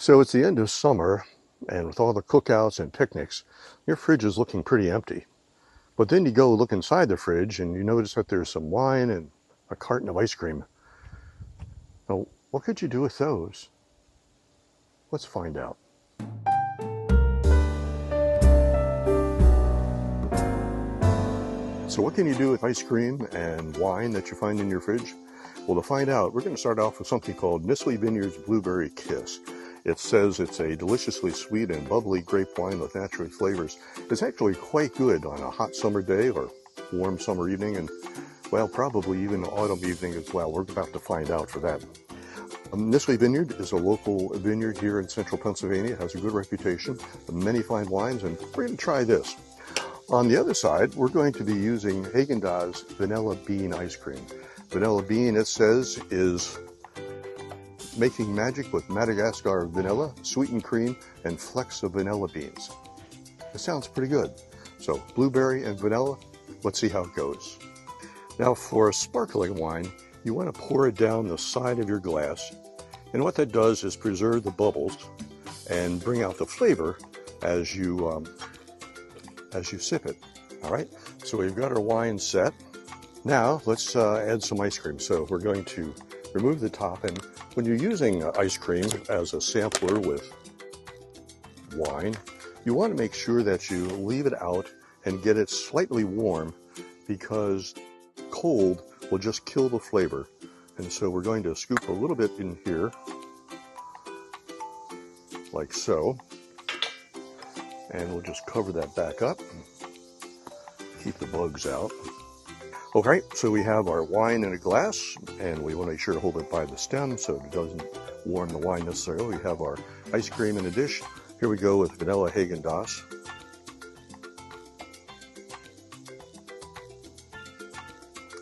So it's the end of summer, and with all the cookouts and picnics, your fridge is looking pretty empty. But then you go look inside the fridge and you notice that there's some wine and a carton of ice cream. Now, what could you do with those? Let's find out. So what can you do with ice cream and wine that you find in your fridge? Well, to find out, we're going to start off with something called Nestle Vineyard's Blueberry Kiss. It says it's a deliciously sweet and bubbly grape wine with natural flavors. It's actually quite good on a hot summer day or warm summer evening, and, well, probably even autumn evening as well. We're about to find out for that. Nestle Vineyard is a local vineyard here in central Pennsylvania. It has a good reputation, many fine wines, and we're going to try this. On the other side, we're going to be using Haagen-Dazs Vanilla Bean Ice Cream. Vanilla Bean, it says, is making magic with Madagascar vanilla, sweetened cream, and flecks of vanilla beans. It sounds pretty good. So blueberry and vanilla, let's see how it goes. Now for a sparkling wine, you want to pour it down the side of your glass. And what that does is preserve the bubbles and bring out the flavor as you sip it. All right, so we've got our wine set. Now let's add some ice cream. So we're going to remove the top, and when you're using ice cream as a sampler with wine, you want to make sure that you leave it out and get it slightly warm, because cold will just kill the flavor. And so we're going to scoop a little bit in here, like so, and we'll just cover that back up and keep the bugs out. Okay, so we have our wine in a glass, and we want to make sure to hold it by the stem so it doesn't warm the wine necessarily. We have our ice cream in a dish. Here we go with vanilla Haagen-Dazs.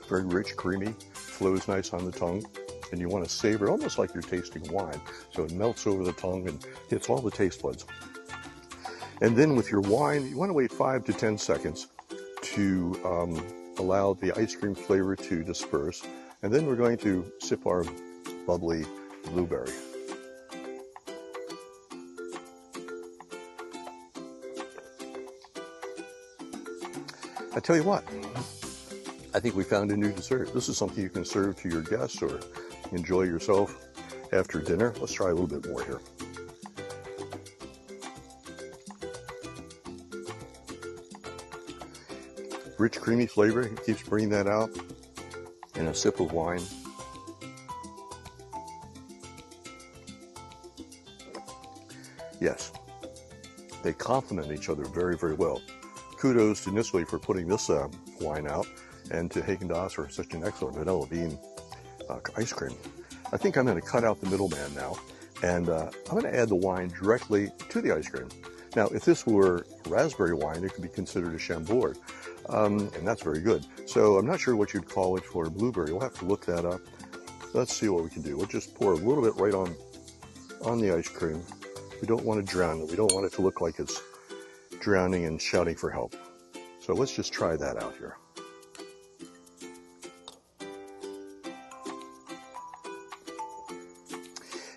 Very rich, creamy, flows nice on the tongue, and you want to savor it almost like you're tasting wine, so it melts over the tongue and hits all the taste buds. And then with your wine, you want to wait 5 to 10 seconds to allow the ice cream flavor to disperse, and then we're going to sip our bubbly blueberry. I tell you what, I think we found a new dessert. This is something you can serve to your guests or enjoy yourself after dinner. Let's try a little bit more here. Rich, creamy flavor. It keeps bringing that out in a sip of wine. Yes, they complement each other very, very well. Kudos to Nestle for putting this wine out, and to Haagen-Dazs for such an excellent vanilla bean ice cream. I think I'm going to cut out the middleman now, and I'm going to add the wine directly to the ice cream. Now, if this were raspberry wine, it could be considered a Chambord, and that's very good. So I'm not sure what you'd call it for blueberry. We'll have to look that up. Let's see what we can do. We'll just pour a little bit right on the ice cream. We don't want to drown it. We don't want it to look like it's drowning and shouting for help. So let's just try that out here.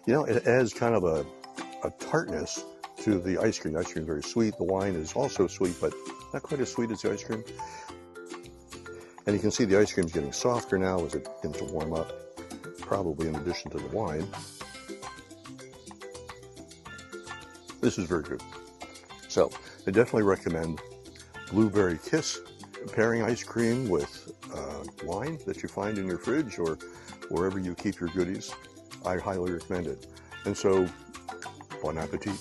You know, it adds kind of a tartness to the ice cream. The ice cream is very sweet. The wine is also sweet, but not quite as sweet as the ice cream. And you can see the ice cream is getting softer now as it begins to warm up, probably in addition to the wine. This is very good. So I definitely recommend Blueberry Kiss, pairing ice cream with wine that you find in your fridge or wherever you keep your goodies. I highly recommend it. And so, bon appetit.